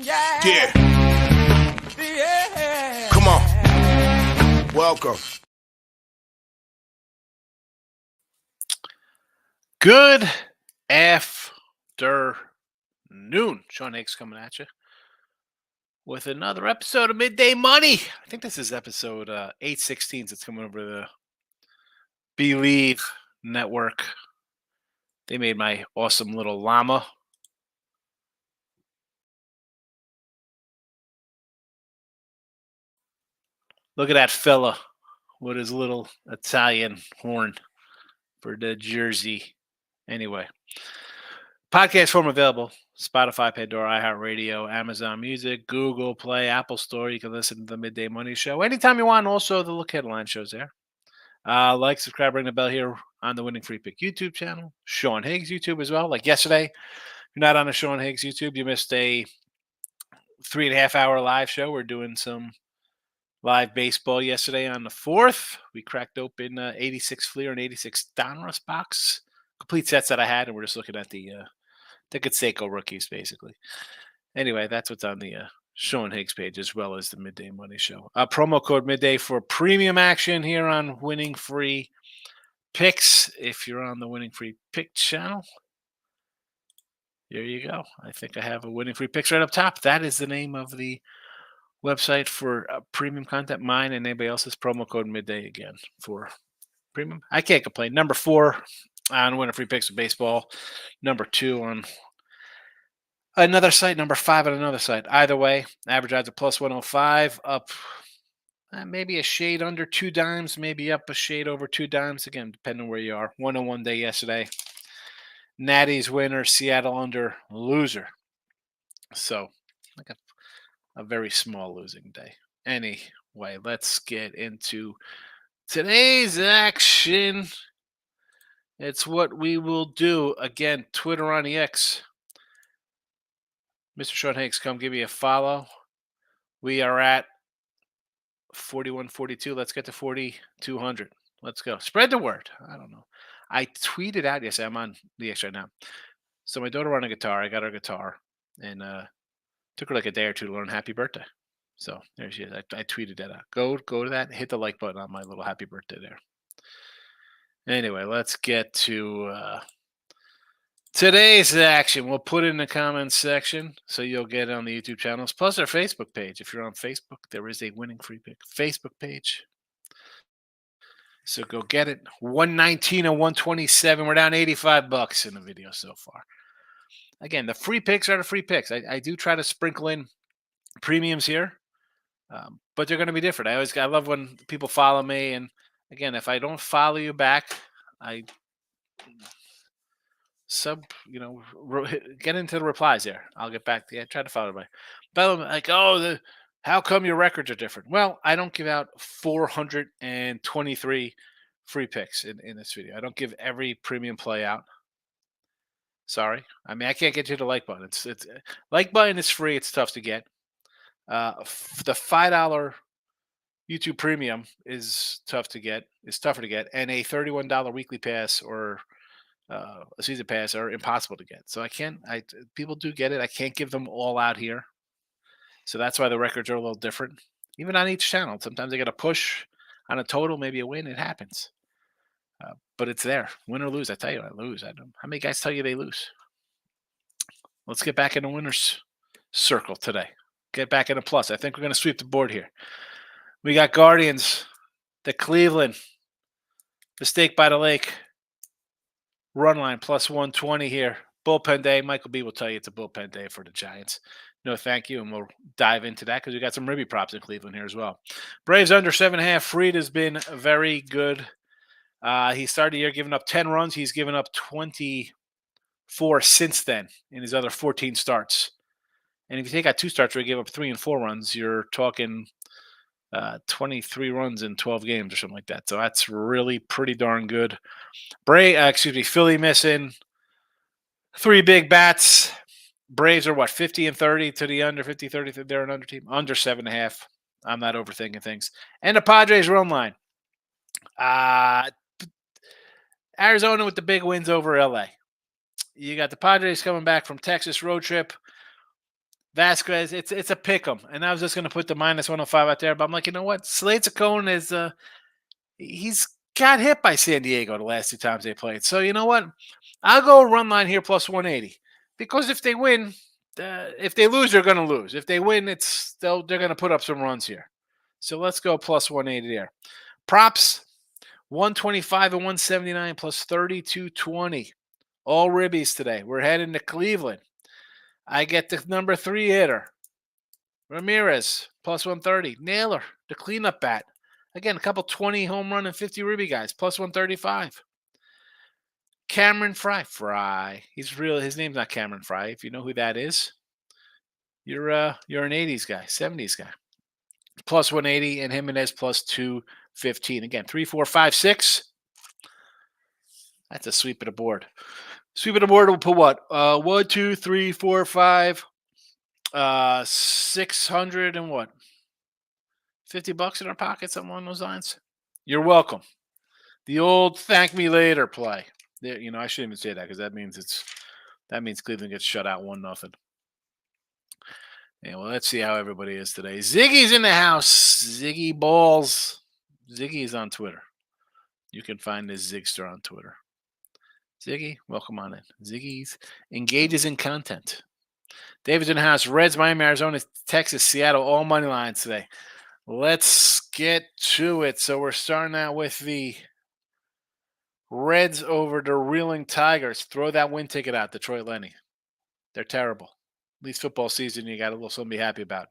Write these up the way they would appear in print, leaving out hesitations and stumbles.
Yeah. Come on. Welcome. Good afternoon. Sean Higgs coming at you with another episode of Midday Money. I think this is episode 816. It's coming over the Believe Network. They made my awesome little llama. Look at that fella with his little Italian horn for the jersey. Anyway, podcast form available. Spotify, Pandora, iHeartRadio, Amazon Music, Google Play, Apple Store. You can listen to the Midday Money Show anytime you want. Also, the Look Headline Show's there. Like, subscribe, ring the bell here on the Winning Free Pick YouTube channel. Sean Higgs YouTube as well. Like yesterday, if you're not on the Sean Higgs YouTube, you missed a 3.5 hour live show. We're doing some live baseball yesterday on the 4th. We cracked open 86 Fleer and 86 Donruss box. Complete sets that I had, and we're just looking at the Canseco rookies, basically. Anyway, that's what's on the Sean Higgs page, as well as the Midday Money Show. Promo code Midday for premium action here on Winning Free Picks. If you're on the Winning Free Pick channel, there you go. I think I have a Winning Free Picks right up top. That is the name of the website for premium content. Mine and anybody else's. Promo code Midday again for premium. I can't complain. Number 4 on Winning Free Picks of baseball. Number 2 on another site. Number 5 on another site. Either way, average odds of plus 105, up maybe a shade under 2 dimes, maybe up a shade over 2 dimes. Again, depending where you are. 101 day yesterday. Natty's winner, Seattle under loser. So, like a very small losing day. Anyway, let's get into today's action. It's what we will do. Again, Twitter on the X. Mr. Sean Higgs, come give me a follow. We are at 4142. Let's get to 4200. Let's go. Spread the word. I don't know. I tweeted out yesterday. I'm on the X right now. So my daughter won a guitar. I got her guitar. And took her like a day or two to learn happy birthday. So there she is. I tweeted that out. Go to that. Hit the like button on my little happy birthday there. Anyway, let's get to today's action. We'll put it in the comments section so you'll get it on the YouTube channels. Plus our Facebook page. If you're on Facebook, there is a Winning Free Pick Facebook page. So go get it. 119 and 127. We're down $85 in the video so far. Again, the free picks are the free picks. I do try to sprinkle in premiums here, but they're going to be different. I love when people follow me, and again, if I don't follow you back, I get into the replies there. I'll get back to you. I try to follow everybody. But like, how come your records are different? Well, I don't give out 423 free picks in this video. I don't give every premium play out. Sorry. I mean, I can't get you the like button. It's like button is free. It's tough to get. The $5 YouTube Premium is tougher to get, and a $31 weekly pass or a season pass are impossible to get. So people do get it. I can't give them all out here. So that's why the records are a little different. Even on each channel, sometimes I get a push on a total, maybe a win. It happens. But it's there. Win or lose. I tell you, I lose. How many guys tell you they lose? Let's get back in the winner's circle today. Get back in a plus. I think we're going to sweep the board here. We got Guardians, the Cleveland, the Stake by the Lake, run line plus 120 here. Bullpen day. Michael B will tell you it's a bullpen day for the Giants. No, thank you. And we'll dive into that because we got some Ribby props in Cleveland here as well. Braves under 7.5. Fried has been very good. He started the year giving up 10 runs. He's given up 24 since then in his other 14 starts. And if you take out 2 starts where he gave up 3 and 4 runs, you're talking 23 runs in 12 games or something like that. So that's really pretty darn good. Philly missing 3 big bats. Braves are 50 and 30 to the under, 50-30. They're an under team. Under 7.5. I'm not overthinking things. And the Padres run line. Arizona with the big wins over LA. You got the Padres coming back from Texas road trip. Vasquez, it's a pick 'em, and I was just going to put the -105 out there, but I'm like, you know what? Slade Cone is he's got hit by San Diego the last 2 times they played. So you know what? I'll go run line here plus 180 because if they win, if they lose, they're going to lose. If they win, they're going to put up some runs here. So let's go plus 180 there. Props 125 and 179 plus 3220. All ribbies today. We're heading to Cleveland. I get the number 3 hitter. Ramirez, plus 130. Naylor, the cleanup bat. Again, a couple 20 home run and 50 ribby guys, plus 135. Cameron Fry. He's real. His name's not Cameron Fry. If you know who that is, you're an 80s guy, 70s guy. Plus 180 and Jimenez plus 215. Again, 3, 4, 5, 6. That's a sweep of the board. Sweep of the board will put what? 1, 2, 3, 4, 5. 600 and what? $50 in our pocket, something along those lines. You're welcome. The old thank me later play. You know, I shouldn't even say that because that means Cleveland gets shut out 1-0. Yeah, well, let's see how everybody is today. Ziggy's in the house. Ziggy Balls. Ziggy is on Twitter. You can find this Zigster on Twitter. Ziggy, welcome on in. Ziggy's engages in content. David's in the house. Reds, Miami, Arizona, Texas, Seattle, all money lines today. Let's get to it. So we're starting out with the Reds over the Reeling Tigers. Throw that win ticket out, Detroit Lenny. They're terrible. At least football season, you got a little something to be happy about.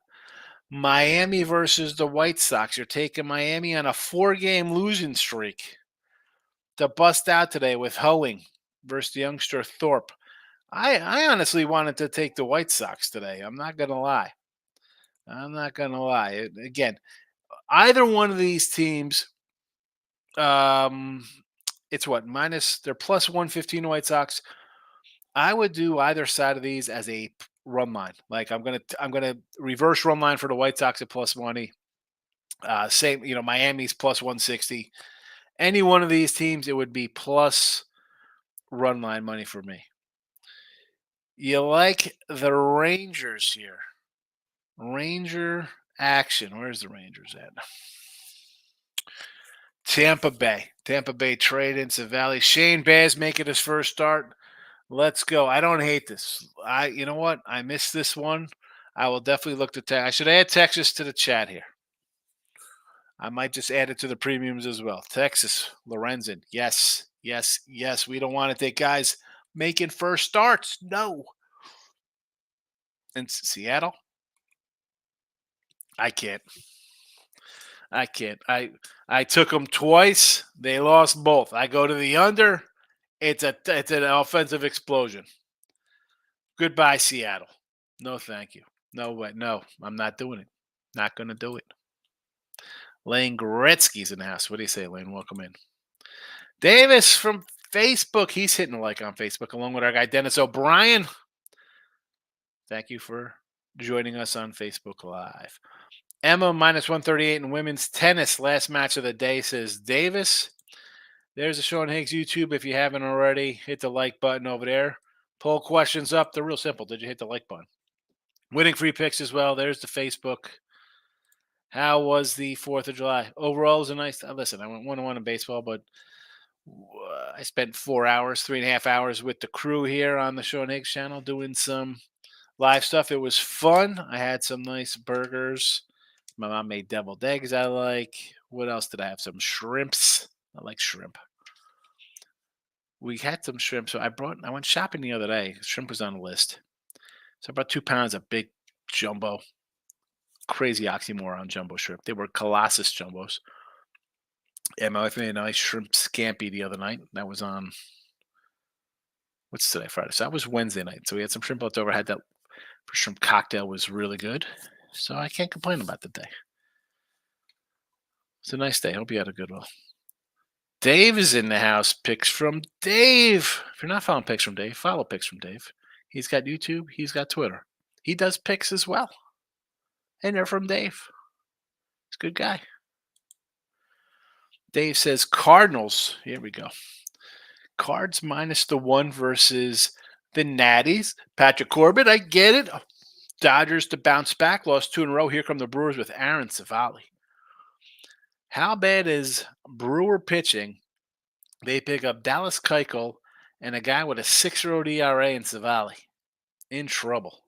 Miami versus the White Sox. You're taking Miami on a 4-game losing streak to bust out today with Hoeing versus the youngster Thorpe. I honestly wanted to take the White Sox today. I'm not going to lie. Again, either one of these teams, it's what? They're plus 115 White Sox. I would do either side of these as a run line. Like I'm gonna reverse run line for the White Sox at plus 20. Same, Miami's plus 160. Any one of these teams, it would be plus run line money for me. You like the Rangers here. Ranger action. Where's the Rangers at? Tampa Bay trade into Valley. Shane Baz making his first start. Let's go. I don't hate this. You know what? I missed this one. I will definitely look to I should add Texas to the chat here. I might just add it to the premiums as well. Texas, Lorenzen. Yes. We don't want to take guys making first starts. No. And Seattle? I can't. I took them twice. They lost both. I go to the under. It's an offensive explosion. Goodbye, Seattle. No, thank you. No way. No, I'm not doing it. Not going to do it. Lane Gretzky's in the house. What do you say, Lane? Welcome in. Davis from Facebook. He's hitting a like on Facebook along with our guy, Dennis O'Brien. Thank you for joining us on Facebook Live. Emma minus 138 in women's tennis. Last match of the day, says Davis. There's a Sean Higgs YouTube. If you haven't already, hit the like button over there. Poll questions up. They're real simple. Did you hit the like button? Winning free picks as well. There's the Facebook. How was the 4th of July? Overall, it was a nice. Listen, I went 1-1 in baseball, but I spent 3.5 hours with the crew here on the Sean Higgs channel doing some live stuff. It was fun. I had some nice burgers. My mom made deviled eggs I like. What else did I have? Some shrimps. I like shrimp. We had some shrimp. So I went shopping the other day. Shrimp was on the list. So I brought 2 pounds of big jumbo. Crazy oxymoron jumbo shrimp. They were Colossus jumbos. And my wife made a nice shrimp scampi the other night. That was on, what's today? Friday. So that was Wednesday night. So we had some shrimp left over. I had that shrimp cocktail, was really good. So I can't complain about the day. It's a nice day. Hope you had a good one. Dave is in the house. Picks from Dave. If you're not following Picks from Dave, follow Picks from Dave. He's got YouTube. He's got Twitter. He does picks as well. And they're from Dave. He's a good guy. Dave says Cardinals. Here we go. Cards minus the 1 versus the Natties. Patrick Corbett, I get it. Dodgers to bounce back, lost 2 in a row. Here come the Brewers with Aaron Savali. How bad is Brewer pitching? They pick up Dallas Keuchel and a guy with a 6.0 ERA in Savali. In trouble.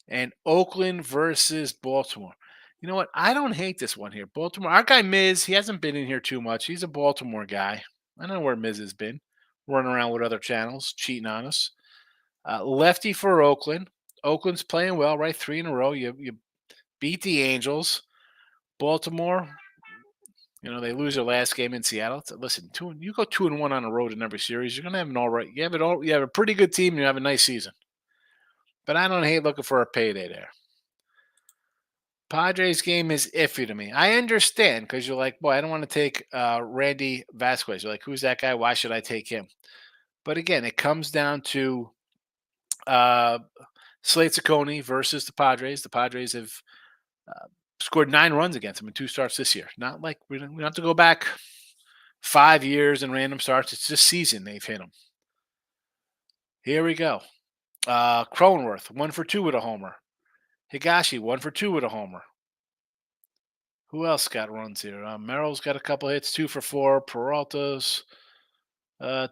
And Oakland versus Baltimore. You know what? I don't hate this one here. Baltimore, our guy Miz, he hasn't been in here too much. He's a Baltimore guy. I know where Miz has been, running around with other channels, cheating on us. Lefty for Oakland. Oakland's playing well, right? 3 in a row. You beat the Angels. Baltimore, they lose their last game in Seattle. Listen, you go 2-1 on the road in every series. You're gonna have an all right. You have a pretty good team. And you have a nice season. But I don't hate looking for a payday there. Padres game is iffy to me. I understand because you're like, boy, I don't want to take Randy Vasquez. You're like, who's that guy? Why should I take him? But again, it comes down to uh, Slade Ciccone versus the Padres. The Padres have scored 9 runs against them in 2 starts this year. Not like we don't have to go back 5 years and random starts. It's this season they've hit them. Here we go. Cronenworth, 1 for 2 with a homer. Higashi, 1 for 2 with a homer. Who else got runs here? Merrill's got a couple hits, 2 for 4. Peralta's 1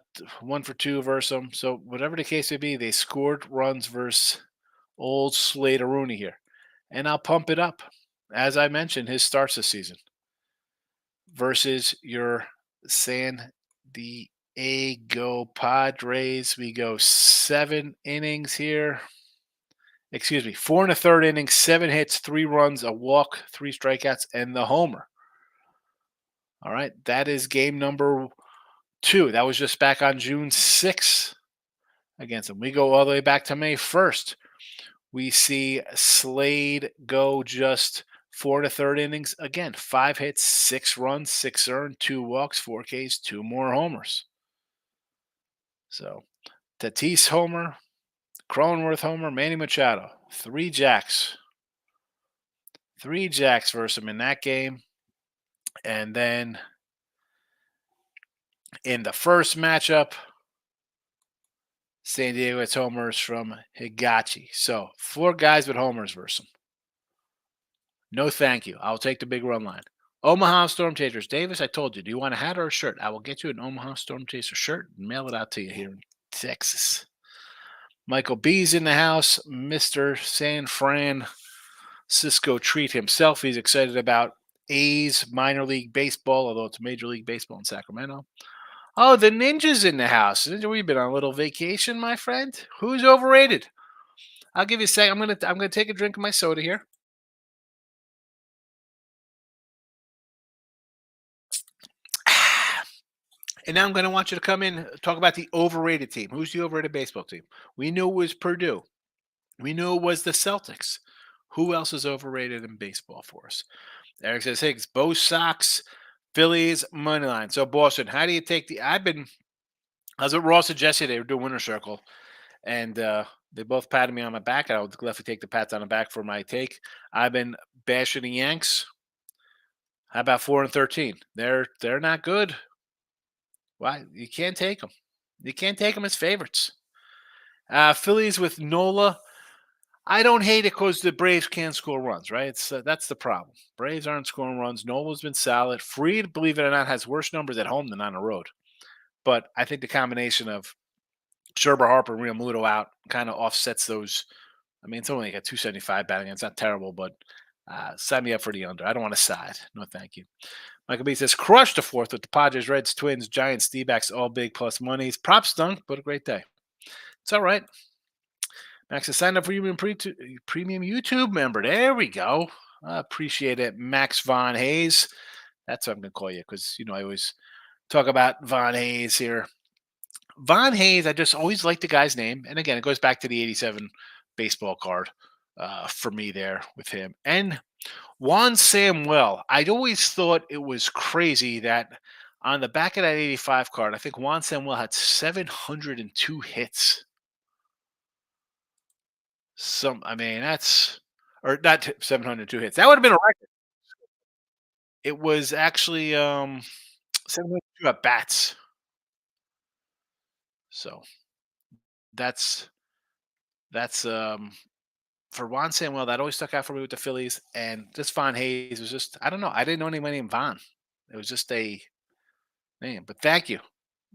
for 2 versus them. So whatever the case may be, they scored runs versus old Slater Rooney here. And I'll pump it up. As I mentioned, his starts this season versus your San Diego Padres. We go 7 innings here. 4 and a third innings, 7 hits, 3 runs, a walk, 3 strikeouts, and the homer. All right, that is game number 2. That was just back on June 6th against them. We go all the way back to May 1st. We see Slade go just 4 and a third innings. Again, 5 hits, 6 runs, 6 earned, 2 walks, 4 Ks, 2 more homers. So Tatis homer, Cronenworth homer, Manny Machado, 3 jacks. 3 jacks versus him in that game. And then in the first matchup, San Diego gets homers from Higachi. So 4 guys with homers versus him. No thank you. I'll take the big run line. Omaha Storm Chasers. Davis, I told you, do you want a hat or a shirt? I will get you an Omaha Storm Chaser shirt and mail it out to you here in Texas. Michael B's in the house. Mr. San Francisco Treat himself. He's excited about A's minor league baseball, although it's Major League Baseball in Sacramento. Oh, the Ninja's in the house. Ninja, we've been on a little vacation, my friend. Who's overrated? I'll give you a second. I'm gonna take a drink of my soda here. And now I'm going to want you to come in talk about the overrated team. Who's the overrated baseball team? We knew it was Purdue. We knew it was the Celtics. Who else is overrated in baseball for us? Eric says Higgs, Bo Sox, Phillies, money line. So Boston, how do you take I was at Ross suggested they were doing winner circle, and they both patted me on my back. I would definitely take the pats on the back for my take. I've been bashing the Yanks. How about 4-13? They're not good. Why? You can't take them. You can't take them as favorites. Phillies with Nola. I don't hate it because the Braves can't score runs, right? That's the problem. Braves aren't scoring runs. Nola's been solid. Fried, believe it or not, has worse numbers at home than on the road. But I think the combination of Sherber Harper and Real Muto out kind of offsets those. I mean, it's only like a 275 batting. It's not terrible, but sign me up for the under. I don't want to side. No, thank you. Michael B says, crush the 4th with the Padres, Reds, Twins, Giants, D-backs, all big plus monies. Prop stunk, but a great day. It's all right. Max has signed up for premium YouTube member. There we go. I appreciate it, Max Von Hayes. That's what I'm going to call you because, I always talk about Von Hayes here. Von Hayes, I just always like the guy's name. And again, it goes back to the 87 baseball card for me there with him. And Juan Samuel, I'd always thought it was crazy that on the back of that 85 card, I think Juan Samuel had 702 hits. Or not 702 hits. That would have been a record. It was actually 702 at bats. So that's for Juan Samuel, that always stuck out for me with the Phillies. And this Von Hayes was just, I don't know. I didn't know anybody named Von. It was just a name. But thank you,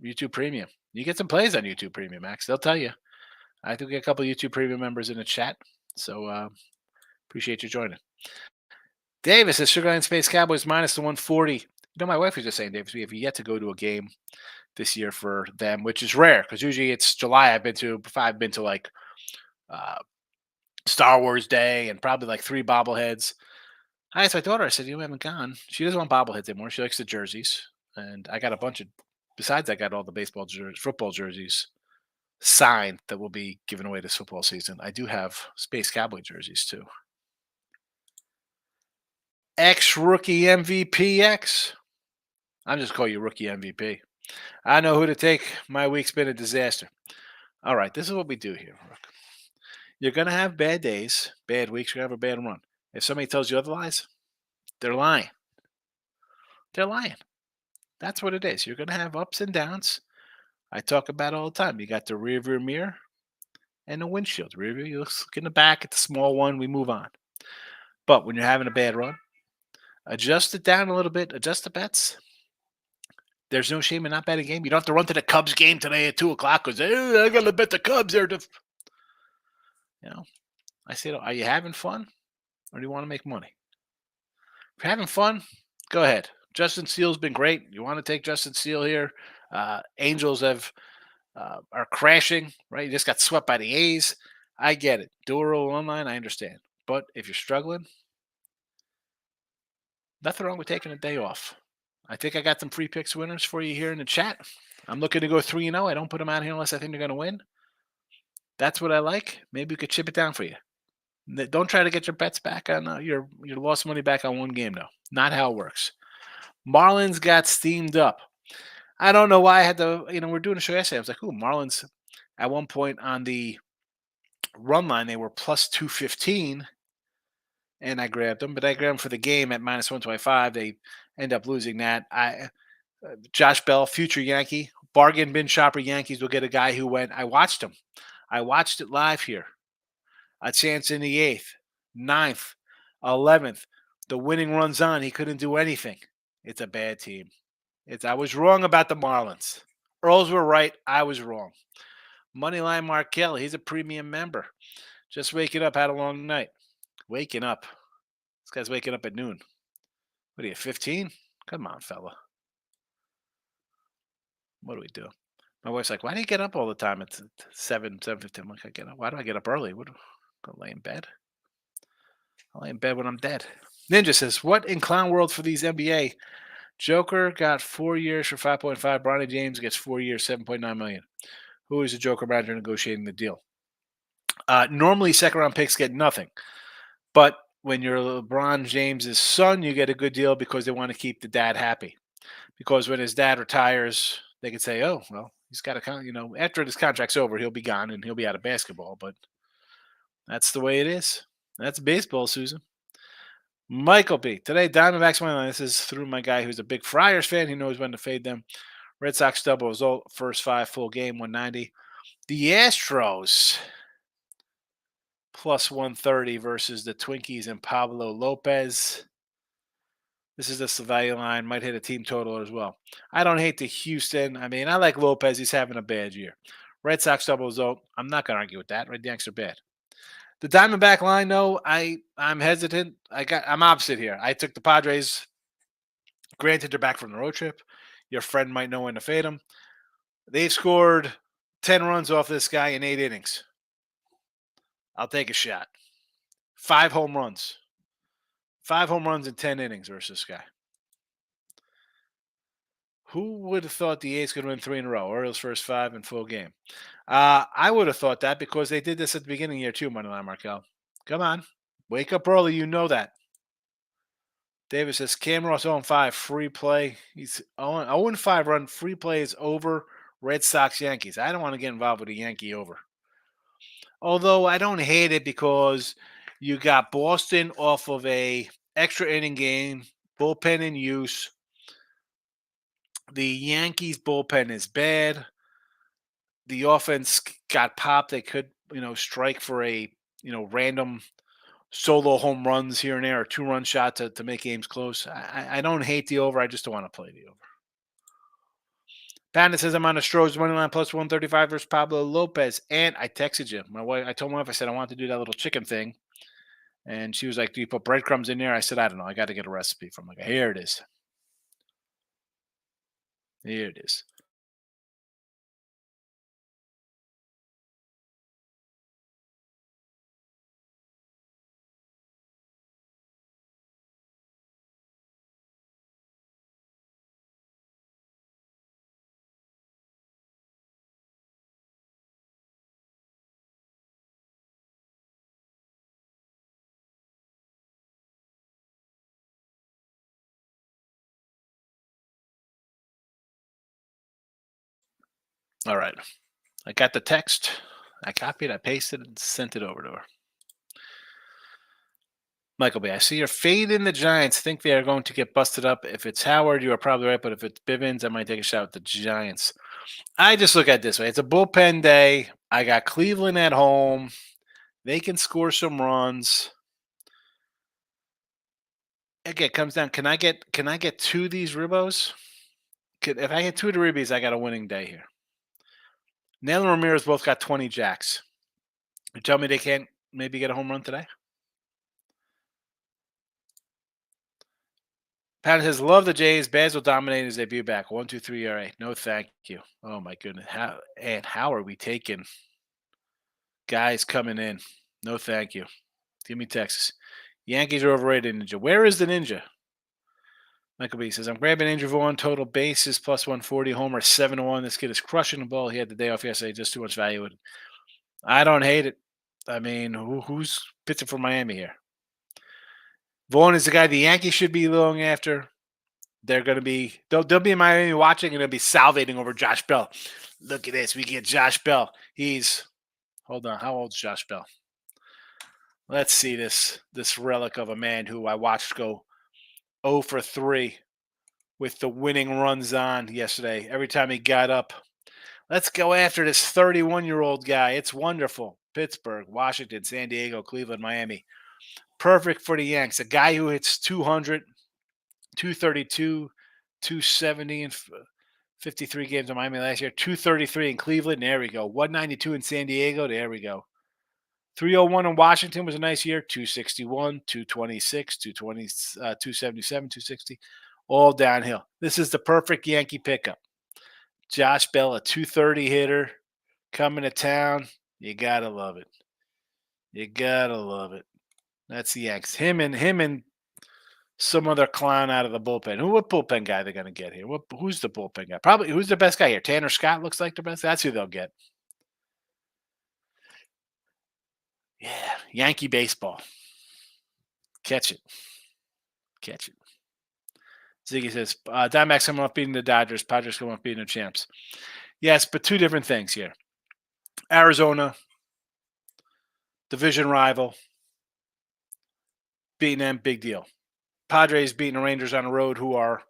YouTube Premium. You get some plays on YouTube Premium, Max. They'll tell you. I think we get a couple of YouTube Premium members in the chat. So appreciate you joining. Davis says Sugar Land Space Cowboys minus the 140. You know, my wife was just saying, Davis, we have yet to go to a game this year for them, which is rare because usually it's July. I've been to like uh, Star Wars Day and probably like 3 bobbleheads. I asked my daughter, I said, you haven't gone. She doesn't want bobbleheads anymore. She likes the jerseys. And I got a bunch of, besides, I got all the football jerseys signed that will be given away this football season. I do have Space Cowboy jerseys too. X Rookie MVP X. I'm just calling you Rookie MVP. I know who to take. My week's been a disaster. All right, this is what we do here, Rook. You're going to have bad days, bad weeks. You're going to have a bad run. If somebody tells you otherwise, they're lying. They're lying. That's what it is. You're going to have ups and downs. I talk about it all the time. You got the rear view mirror and the windshield. Rear view, you look in the back at the small one, we move on. But when you're having a bad run, adjust it down a little bit, adjust the bets. There's no shame in not betting a game. You don't have to run to the Cubs game today at 2 o'clock because I got to bet the Cubs. I say, are you having fun or do you want to make money? If you're having fun, go ahead. Justin Steele's been great. You want to take Justin Steele here. Angels are crashing, right? You just got swept by the A's. I get it. Do a roll online, I understand. But if you're struggling, nothing wrong with taking a day off. I think I got some free picks winners for you here in the chat. I'm looking to go 3-0. I don't put them out here unless I think they're going to win. That's what I like. Maybe we could chip it down for you. Don't try to get your bets back on your lost money back on one game, though. Not how it works. Marlins got steamed up. I don't know why I had to, we're doing a show yesterday. I was like, Marlins at one point on the run line, they were plus 215, and I grabbed them. But I grabbed them for the game at minus 125. They end up losing that. Josh Bell, future Yankee, bargain bin shopper Yankees will get a guy who went. I watched him. I watched it live here. A chance in the 8th, 9th, 11th. The winning runs on. He couldn't do anything. It's a bad team. I was wrong about the Marlins. Earls were right. I was wrong. Moneyline Markel, he's a premium member. Just waking up, had a long night. Waking up. This guy's waking up at noon. What are you, 15? Come on, fella. What do we do? My wife's like, why do you get up all the time? It's 7:15. I'm like, I get up. Why do I get up early? What? Go lay in bed. I'll lay in bed when I'm dead. Ninja says, what in clown world for these NBA? Joker got 4 years for 5.5. Bronny James gets 4 years, 7.9 million. Who is the Joker manager negotiating the deal? Normally, second-round picks get nothing. But when you're LeBron James's son, you get a good deal because they want to keep the dad happy. Because when his dad retires, they can say, oh, well, he's got a, after his contract's over, he'll be gone and he'll be out of basketball. But that's the way it is. That's baseball, Susan. Michael B. Today, Diamondbacks money line. This is through my guy who's a big Friars fan. He knows when to fade them. Red Sox double result, first 5 full game, 190. The Astros plus 130 versus the Twinkies and Pablo Lopez. This is the value line. Might hit a team total as well. I don't hate the Houston. I mean, I like Lopez. He's having a bad year. Red Sox double result. I'm not going to argue with that. Red Yanks are bad. The Diamondback line, though, I'm hesitant. I'm opposite here. I took the Padres. Granted, they're back from the road trip. Your friend might know when to fade them. They've scored 10 runs off this guy in 8 innings. I'll take a shot. 5 home runs. 5 home runs in 10 innings versus this guy. Who would have thought the A's could win 3 in a row? Orioles first 5 in full game. I would have thought that because they did this at the beginning of the year too, Moneyline Markel. Come on. Wake up early. You know that. David says, Cam Ross 0-5, free play. He's 0-5 run. Free play is over Red Sox Yankees. I don't want to get involved with a Yankee over. Although I don't hate it because you got Boston off of a extra inning game, bullpen in use. The Yankees bullpen is bad. The offense got popped. They could, strike for a, random solo home runs here and there or 2-run shot to make games close. I don't hate the over. I just don't want to play the over. Patton says I'm on Astros money line plus 135 versus Pablo Lopez. And I texted you. My wife, I told my wife, I said I want to do that little chicken thing. And she was like, "Do you put breadcrumbs in there?" I said, "I don't know. I got to get a recipe from like here it is. Here it is." All right. I got the text. I copied, I pasted, and sent it over to her. Michael B. I see you're fading the Giants. Think they are going to get busted up. If it's Howard, you are probably right. But if it's Bivens, I might take a shot at the Giants. I just look at it this way. It's a bullpen day. I got Cleveland at home. They can score some runs. Again, it comes down. Can I get two of these ribos? If I get two of the ribbies, I got a winning day here. Nail and Ramirez both got 20 jacks. You tell me they can't maybe get a home run today? Patton says, love the Jays. Bears will dominate his debut back. 1-2-3 ERA. No, thank you. Oh, my goodness. How are we taking guys coming in? No, thank you. Give me Texas. Yankees are overrated, Ninja. Where is the Ninja? Michael B says, I'm grabbing Andrew Vaughn. Total bases plus 140. Homer 7-1. This kid is crushing the ball. He had the day off yesterday. Just too much value. I don't hate it. I mean, who's pitching for Miami here? Vaughn is the guy the Yankees should be going after. They're going to be they'll be in Miami watching and they'll be salivating over Josh Bell. Look at this. We get Josh Bell. Hold on. How old's Josh Bell? Let's see this relic of a man who I watched go 0 for 3 with the winning runs on yesterday. Every time he got up. Let's go after this 31-year-old guy. It's wonderful. Pittsburgh, Washington, San Diego, Cleveland, Miami. Perfect for the Yanks. A guy who hits 200, 232, 270 in 53 games in Miami last year. 233 in Cleveland. There we go. 192 in San Diego. There we go. 301 in Washington was a nice year. 261, 226, 277, 260. All downhill. This is the perfect Yankee pickup. Josh Bell, a 230 hitter, coming to town. You gotta love it. You gotta love it. That's the Yanks. Him and some other clown out of the bullpen. What bullpen guy they're gonna get here? Who's the bullpen guy? Probably who's the best guy here? Tanner Scott looks like the best. That's who they'll get. Yeah, Yankee baseball. Catch it. Catch it. Ziggy says, Diamondbacks coming off beating the Dodgers. Padres coming off beating the champs. Yes, but two different things here. Arizona, division rival, beating them, big deal. Padres beating the Rangers on the road, who are,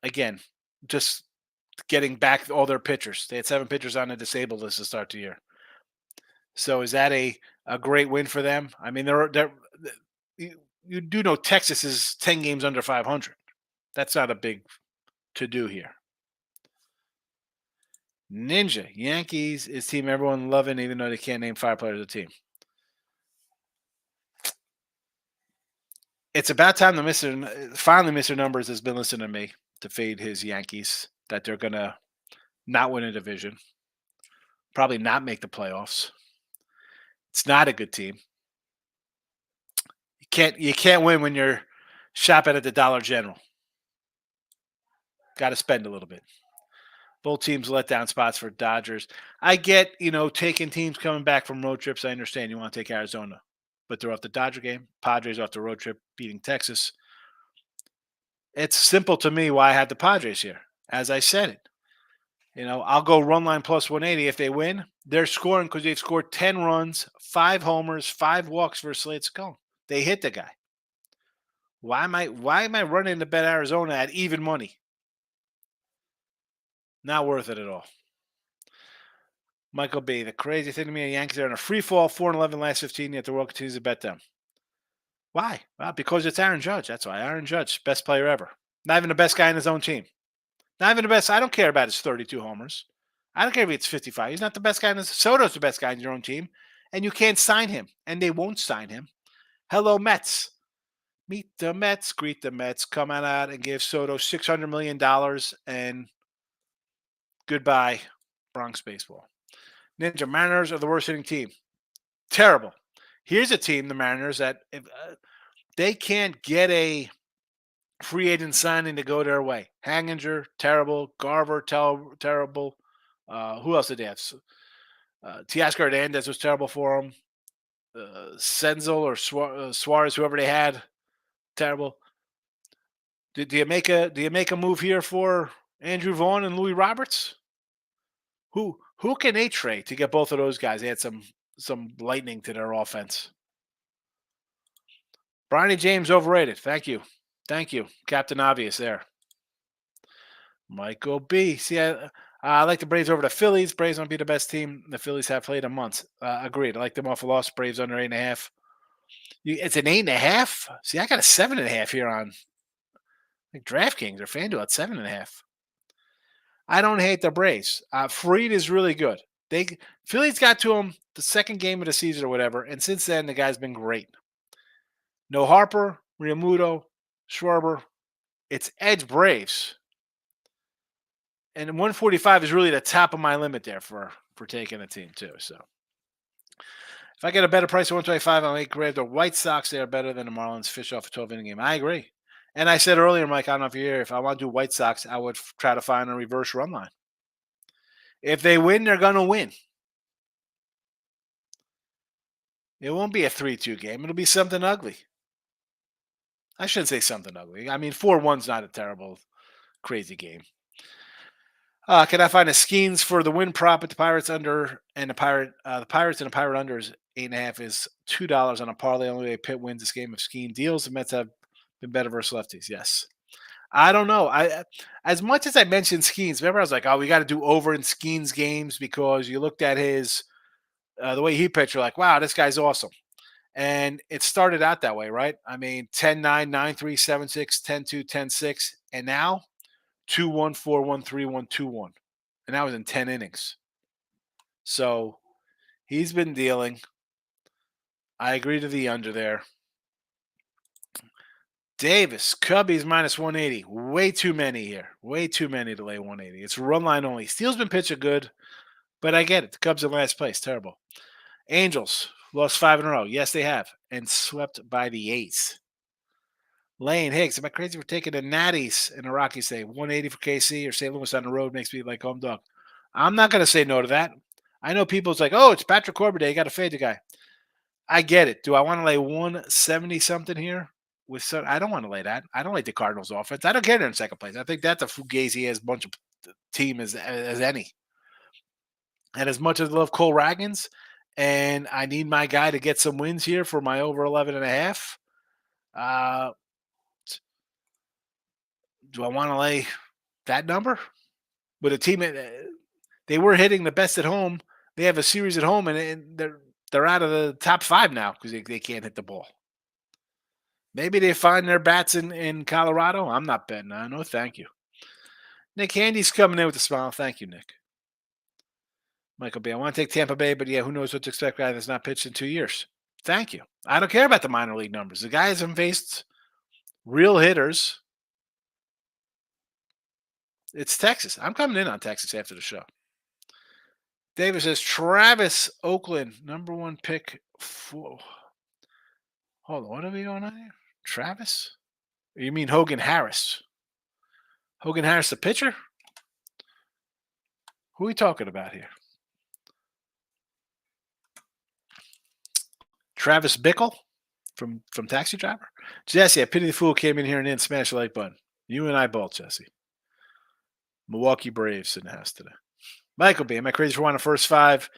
again, just getting back all their pitchers. They had 7 pitchers on the disabled list to start the year. So is that a great win for them? I mean, you do know Texas is 10 games under 500. That's not a big to do here. Ninja, Yankees is team everyone loving, even though they can't name 5 players of the team. It's about time finally Mr. Numbers has been listening to me to fade his Yankees, that they're going to not win a division, probably not make the playoffs. It's not a good team. You can't win when you're shopping at the Dollar General. Got to spend a little bit. Both teams let down spots for Dodgers. I get, taking teams coming back from road trips. I understand you want to take Arizona, but they're off the Dodger game. Padres off the road trip beating Texas. It's simple to me why I had the Padres here. As I said it, I'll go run line plus 180 if they win. They're scoring because they've scored 10 runs, 5 homers, 5 walks versus Slade Scone. They hit the guy. Why am I running to bet Arizona at even money? Not worth it at all. Michael B. The crazy thing to me, the Yankees are in a free fall, 4-11 last 15, yet the world continues to bet them. Why? Well, because it's Aaron Judge. That's why. Aaron Judge, best player ever. Not even the best guy in his own team. Not even the best. I don't care about his 32 homers. I don't care if it's 55. He's not the best guy in his. Soto's the best guy in your own team, and you can't sign him, and they won't sign him. Hello, Mets. Meet the Mets, greet the Mets. Come on out and give Soto $600 million and goodbye, Bronx baseball. Ninja Mariners are the worst hitting team. Terrible. Here's a team, the Mariners, that if they can't get a free agent signing to go their way. Hanginger, terrible. Garver, terrible. Who else did they have? Teoscar Hernandez was terrible for them. Senzel or Suarez, whoever they had, terrible. Do you make a move here for Andrew Vaughn and Louis Roberts? Who can they trade to get both of those guys? They had some lightning to their offense. Bronny James overrated. Thank you, Captain Obvious there. Michael B. See, I like the Braves over the Phillies. Braves might be the best team the Phillies have played in months. Agreed. I like them off a loss. Braves under 8.5. It's an 8.5. See, I got a 7.5 here on like DraftKings or FanDuel at 7.5. I don't hate the Braves. Fried is really good. Phillies got to him the second game of the season or whatever, and since then the guy's been great. No Harper, Realmuto, Schwarber. It's edge Braves. And 145 is really the top of my limit there for taking a team too. So if I get a better price of 125, I'll make grab the White Sox. They are better than the Marlins. Fish off a 12-inning game. I agree. And I said earlier, Mike, I don't know if you're here, if I want to do White Sox, I would try to find a reverse run line. If they win, they're going to win. It won't be a 3-2 game. It'll be something ugly. I shouldn't say something ugly. I mean, 4-1's not a terrible, crazy game. Can I find a Skeens for the win prop at the Pirates under and the Pirates and the Pirate under is 8.5 is $2 on a parlay. Only way Pitt wins this game of Skeen deals. The Mets have been better versus lefties. Yes. I don't know. As much as I mentioned Skeens, remember I was like, oh, we got to do over in Skeens games because you looked at his the way he pitched, you're like, wow, this guy's awesome. And it started out that way, right? I mean, 10-9, 9-3, 7-6, 10-2, 10-6, and now 2-1, 4-1, 3-1, 2-1. And that was in 10 innings. So he's been dealing. I agree to the under there. Davis, Cubbies minus 180. Way too many here. Way too many to lay 180. It's run line only. Steele's been pitching good, but I get it. The Cubs in last place. Terrible. Angels lost 5 in a row. Yes, they have. And swept by the A's. Lane Higgs, am I crazy for taking the Natties in the Rockies? Say 180 for KC or St. Louis on the road makes me like home dog. I'm not going to say no to that. I know people's like, oh, it's Patrick Corbin Day. You got to fade the guy. I get it. Do I want to lay 170 something here? I don't want to lay that. I don't like the Cardinals offense. I don't care they're in second place. I think that's a fugazi as bunch of team as any. And as much as I love Cole Ragans, and I need my guy to get some wins here for my over 11.5. Do I want to lay that number? With a team, they were hitting the best at home. They have a series at home, and they're out of the top 5 now because they can't hit the ball. Maybe they find their bats in Colorado. I'm not betting. No, thank you. Nick Handy's coming in with a smile. Thank you, Nick. Michael B. I want to take Tampa Bay, but yeah, who knows what to expect? Guy that's not pitched in 2 years. Thank you. I don't care about the minor league numbers. The guy hasn't faced real hitters. It's Texas. I'm coming in on Texas after the show. Davis says Travis Oakland, number 1 pick for. Hold on, what are we going on here? Travis? You mean Hogan Harris? Hogan Harris, the pitcher? Who are we talking about here? Travis Bickle from Taxi Driver? Jesse, I pity the fool came in here and didn't smash the like button. You and I both, Jesse. Milwaukee Braves in the house today. Michael B. Am I crazy for wanting first 5?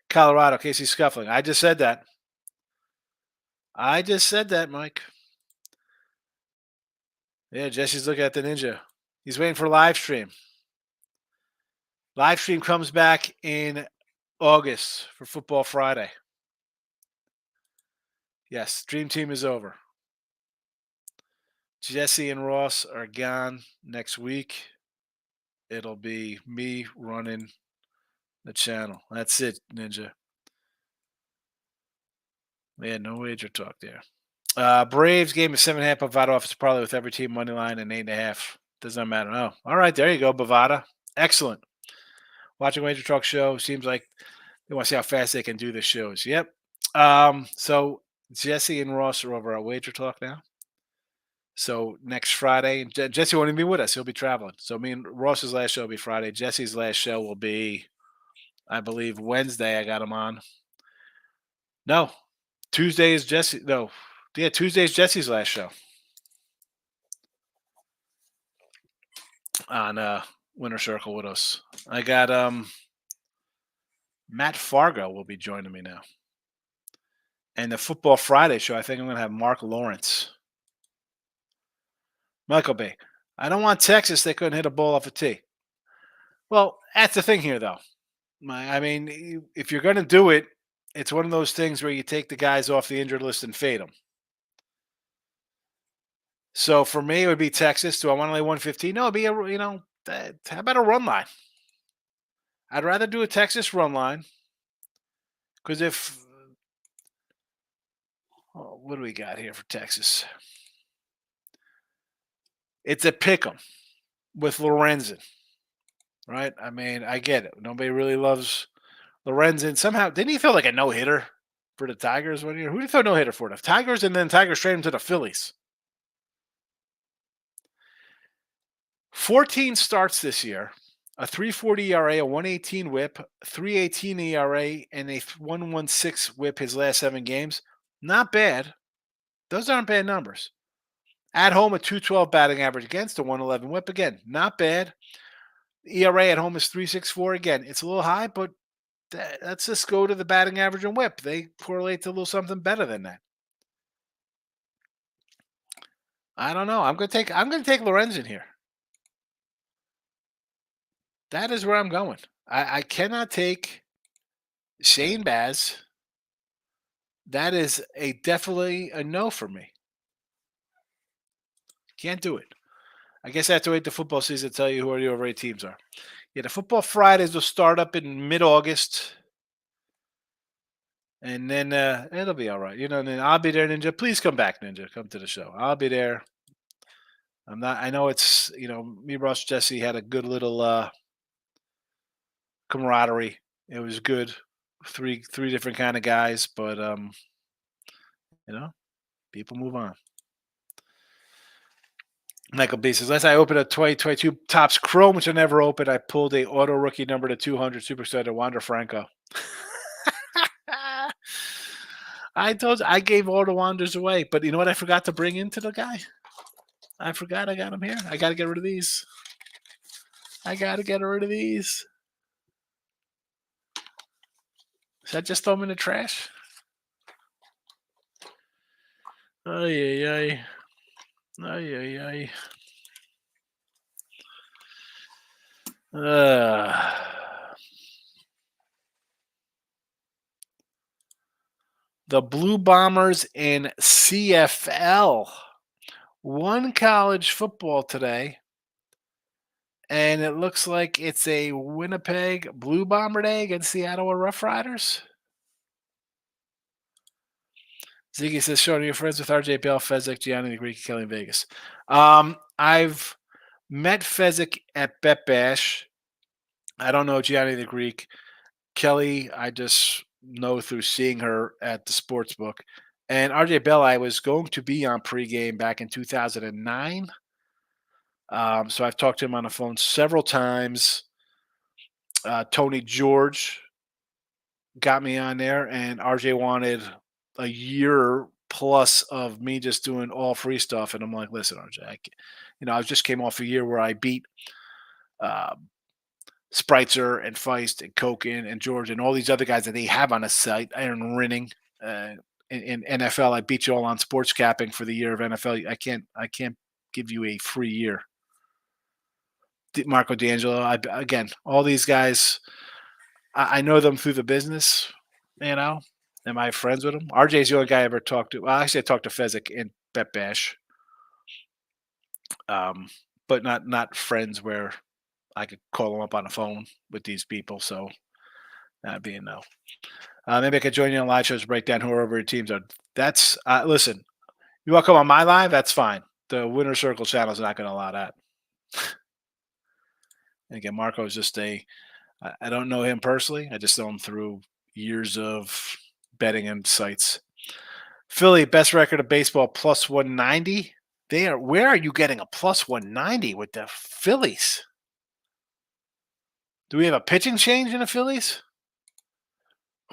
Colorado, Casey Scuffling. I just said that. Mike. Yeah, Jesse's looking at the Ninja. He's waiting for live stream. Live stream comes back in August for Football Friday. Yes, Dream Team is over. Jesse and Ross are gone next week. It'll be me running the channel. That's it, Ninja. Yeah, no wager talk there. Braves game is 7.5. Bovada offers parlay with every team money line and 8.5. Doesn't matter. Oh, all right. There you go, Bovada. Excellent. Watching wager talk show seems like they want to see how fast they can do the shows. Yep. So Jesse and Ross are over at Wager Talk now. So next Friday, Jesse won't even be with us. He'll be traveling. So me and Ross's last show will be Friday. Jesse's last show will be, I believe, Wednesday. I got him on. No, Tuesday is Jesse. No, yeah, Tuesday is Jesse's last show on Winter Circle with us. I got Matt Fargo will be joining me now, and the Football Friday show. I think I'm going to have Mark Lawrence. Michael B. I don't want Texas. They couldn't hit a ball off a tee. Well, that's the thing here, though. I mean, if you're going to do it, it's one of those things where you take the guys off the injured list and fade them. So for me, it would be Texas. Do I want to lay 115? No, it'd be how about a run line? I'd rather do a Texas run line because what do we got here for Texas? It's a pick 'em with Lorenzen, right? I mean, I get it. Nobody really loves Lorenzen. Somehow, didn't he throw like a no hitter for the Tigers one year? Who did he throw no hitter for? The Tigers, and then Tigers traded him to the Phillies. 14 starts this year, a 3.40 ERA, a 1.18 WHIP, 3.18 ERA, and a 1.16 WHIP his last 7 games. Not bad. Those aren't bad numbers. At home, a 2.12 batting average against, a 1.11 WHIP again. Not bad. ERA at home is 3.64 again. It's a little high, but let's just go to the batting average and WHIP. They correlate to a little something better than that. I don't know. I'm gonna take Lorenzen here. That is where I'm going. I cannot take Shane Baz. That is definitely a no for me. Can't do it. I guess I have to wait the football season to tell you who the over 8 teams are. Yeah, the Football Fridays will start up in mid-August. And then it'll be all right. And then I'll be there, Ninja. Please come back, Ninja. Come to the show. I'll be there. I know it's, me, Ross, Jesse had a good little camaraderie. It was good. Three different kind of guys, but people move on. Michael B says, last I opened a 2022 Topps Chrome, which I never opened, I pulled a auto rookie number to 200 superstar to Wander Franco. I told you, I gave all the Wanders away, but you know what I forgot to bring into the guy? I forgot I got him here. I got to get rid of these. Should I just throw them in the trash? Ay, ay, ay. Ay, ay, ay. The Blue Bombers in CFL won college football today, and it looks like it's a Winnipeg Blue Bomber Day against the Ottawa Rough Riders. Ziggy says, Sean, you're friends with RJ Bell, Fezzik, Gianni the Greek, Kelly in Vegas. I've met Fezzik at Bet Bash. I don't know Gianni the Greek. Kelly, I just know through seeing her at the sports book. And RJ Bell, I was going to be on pregame back in 2009. So I've talked to him on the phone several times. Tony George got me on there, and RJ wanted a year plus of me just doing all free stuff. And I'm like, listen, RJ, I just came off a year where I beat Spreitzer and Feist and Koken and George and all these other guys that they have on the site. Aaron Rinning. In NFL, I beat you all on sports capping for the year of NFL. I can't give you a free year. Marco D'Angelo, again, all these guys. I know them through the business, you know. Am I friends with them? RJ's the only guy I ever talked to. Well, actually, I talked to Fezzik and Bet Bash, um, but not friends where I could call them up on the phone with these people. So that'd be a no. Maybe I could join you on live shows, break down whoever your teams are. That's listen. You want to come on my live? That's fine. The Winner Circle channel is not going to allow that. And again, Marco is just I don't know him personally. I just know him through years of betting and sites. Philly, best record of baseball, plus 190. Where are you getting a plus 190 with the Phillies? Do we have a pitching change in the Phillies?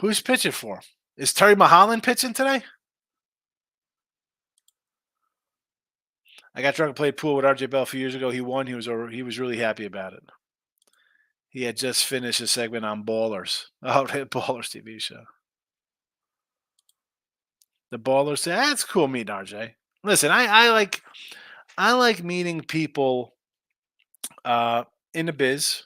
Who's pitching for 'em? Is Terry Maholland pitching today? I got drunk and played pool with RJ Bell a few years ago. He won. He was really happy about it. He had just finished a segment on Ballers. Oh, the Ballers TV show. The Ballers say, that's cool meeting RJ. Listen, I like meeting people in the biz,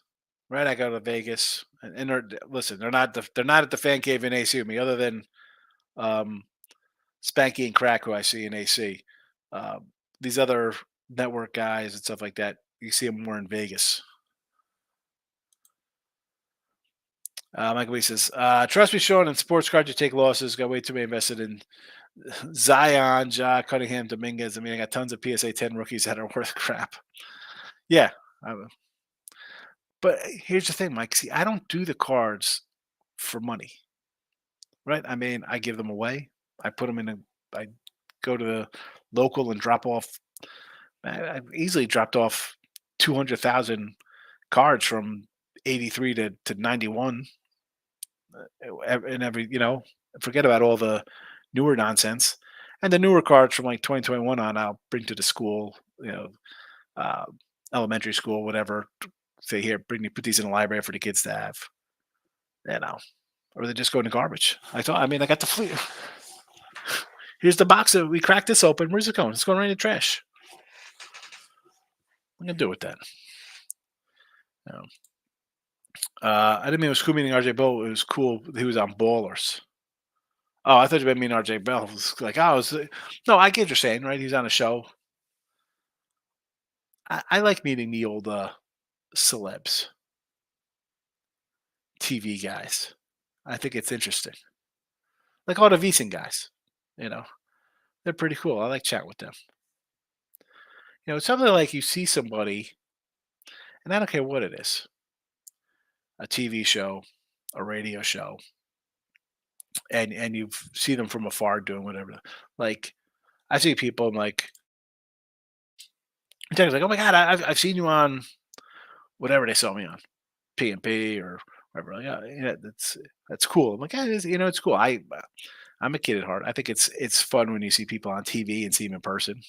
right? I go to Vegas, and listen, they're not at the fan cave in AC with me, other than um, Spanky and Crack, who I see in AC. These other network guys and stuff like that, you see them more in Vegas. Michael B says, "Trust me, Sean. In sports cards, you take losses. Got way too many invested in Zion, Ja, Cunningham, Dominguez. I mean, I got tons of PSA 10 rookies that are worth crap. Yeah, but here's the thing, Mike. See, I don't do the cards for money, right? I mean, I give them away. I put them in I go to the local and drop off. I've easily dropped off 200,000 cards from 83 to 91, and forget about all the newer nonsense. And the newer cards from like 2021 on, I'll bring to the school, uh, elementary school, whatever. Say here, put these in the library for the kids to have, or they just go in the garbage. I got the fleet. Here's the box that we cracked this open. Where's it going? It's going right in the trash. What am I gonna do with that? I didn't mean it was cool meeting RJ Bell. It was cool. He was on Ballers. Oh, I thought you meant RJ Bell. It was like, no, I get what you're saying, right? He's on a show. I like meeting the old celebs, TV guys. I think it's interesting. Like all the VSiN guys, they're pretty cool. I like chatting with them. It's something like you see somebody, and I don't care what it is, a TV show, a radio show, and you see them from afar doing whatever. Like I see people, I'm like, oh my god, I've seen you on whatever they saw me on, P&P or whatever. Like, yeah, that's cool. I'm like, yeah, it's cool. I'm a kid at heart. I think it's fun when you see people on TV and see them in person.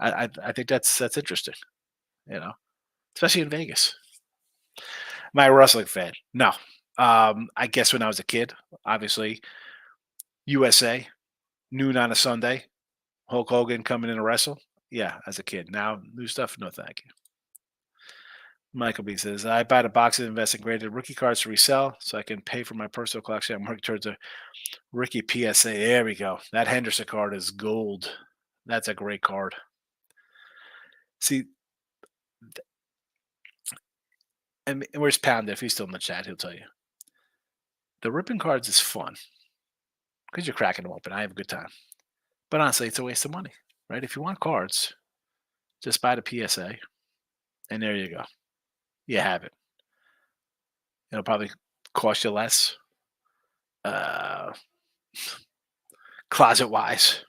I think that's interesting, especially in Vegas. Am I a wrestling fan? No. I guess when I was a kid, obviously, USA, noon on a Sunday, Hulk Hogan coming in to wrestle. Yeah, as a kid. Now, new stuff, no thank you. Michael B says, I buy the boxes of investing graded rookie cards to resell so I can pay for my personal collection. I'm working towards a rookie PSA. There we go. That Henderson card is gold. That's a great card. See, and where's Pound? If he's still in the chat, he'll tell you. The ripping cards is fun because you're cracking them open. I have a good time. But honestly, it's a waste of money, right? If you want cards, just buy the PSA, and there you go. You have it. It'll probably cost you less. Closet wise,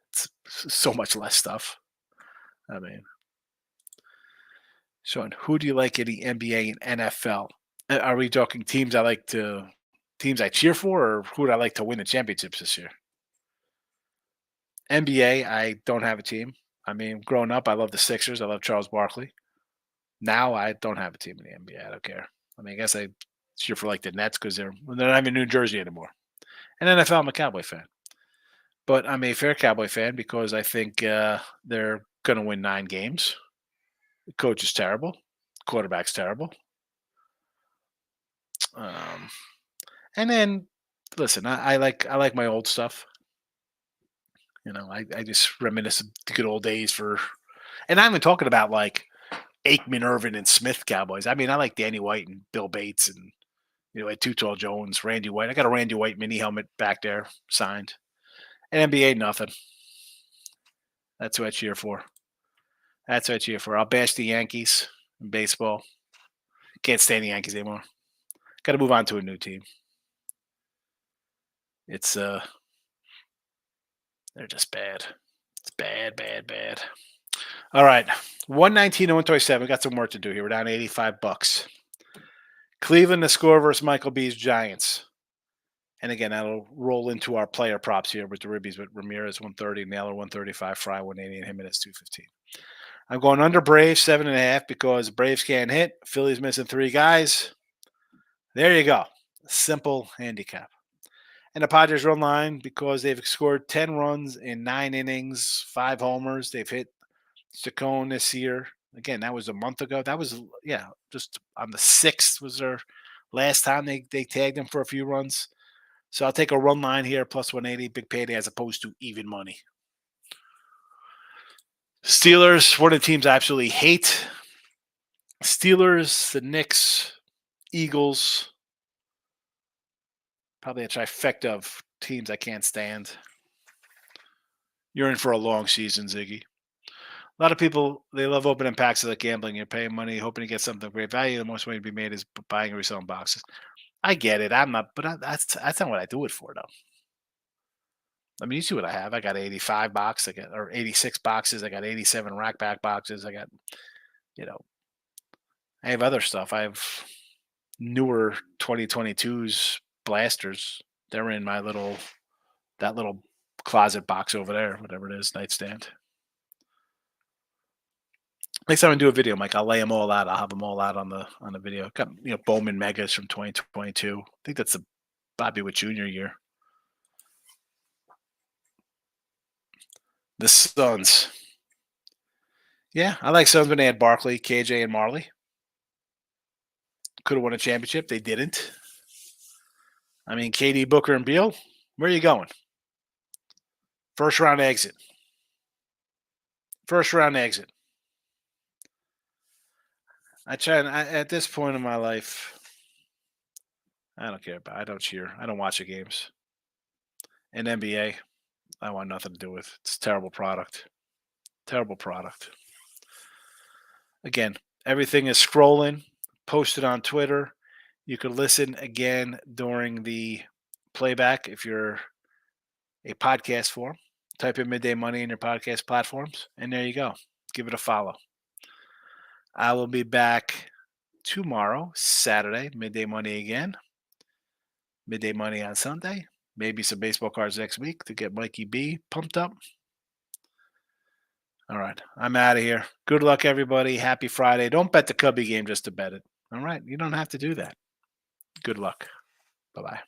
it's so much less stuff. I mean, Sean, who do you like in the NBA and NFL? Are we talking teams I cheer for, or who would I like to win the championships this year? NBA, I don't have a team. I mean, growing up, I love the Sixers. I love Charles Barkley. Now I don't have a team in the NBA. I don't care. I mean, I guess I cheer for like the Nets because they're not even in New Jersey anymore. And NFL, I'm a Cowboy fan. But I'm a fair Cowboy fan because I think they're going to win 9 games. The coach is terrible. Quarterback's terrible. And then, listen, I like my old stuff. I just reminisce of the good old days and I'm even talking about like Aikman, Irvin, and Smith Cowboys. I mean, I like Danny White and Bill Bates and Too Tall Jones, Randy White. I got a Randy White mini helmet back there signed. And NBA, nothing. That's who I cheer for. I'll bash the Yankees in baseball. Can't stand the Yankees anymore. Got to move on to a new team. It's they're just bad. It's bad. All right, 119 to 127. We got some work to do here. We're down $85. Cleveland to score versus Michael B's Giants. And again, that'll roll into our player props here with the Ribbies with Ramirez 130, Naylor 135, Fry 180, and Jimenez 215. I'm going under Braves 7.5 because Braves can't hit. Phillies missing 3 guys. There you go. Simple handicap. And the Padres run line because they've scored 10 runs in 9 innings, 5 homers. They've hit Chacon this year. Again, that was a month ago. That was, just on the 6th was their last time they tagged him for a few runs. So I'll take a run line here, plus 180, big payday as opposed to even money. Steelers, one of the teams I absolutely hate. Steelers, the Knicks, Eagles. Probably a trifecta of teams I can't stand. You're in for a long season, Ziggy. A lot of people, they love opening packs like gambling. You're paying money, hoping to get something of great value. The most money to be made is buying and reselling boxes. I get it. I'm not, but that's not what I do it for, though. I mean, you see what I have. I got 85 boxes, or 86 boxes. I got 87 rack back boxes. I got, I have other stuff. I have newer 2022s blasters. They're in my that little closet box over there, whatever it is, nightstand. Next time I do a video, Mike, I'll lay them all out. I'll have them all out on the video. Got Bowman Megas from 2022. I think that's the Bobby Witt Jr. year. The Suns. Yeah, I like Suns when they had Barkley, KJ, and Marley. Could have won a championship. They didn't. I mean, KD, Booker, and Beal, where are you going? First round exit. At this point in my life, I don't care I don't cheer. I don't watch the games. And NBA, I want nothing to do with. It's a terrible product. Again, everything is scrolling, posted on Twitter. You could listen again during the playback if you're a podcast form. Type in Midday Money in your podcast platforms, and there you go. Give it a follow. I will be back tomorrow, Saturday, Midday Money again. Midday Money on Sunday. Maybe some baseball cards next week to get Mikey B pumped up. All right, I'm out of here. Good luck, everybody. Happy Friday. Don't bet the Cubby game just to bet it. All right, you don't have to do that. Good luck. Bye-bye.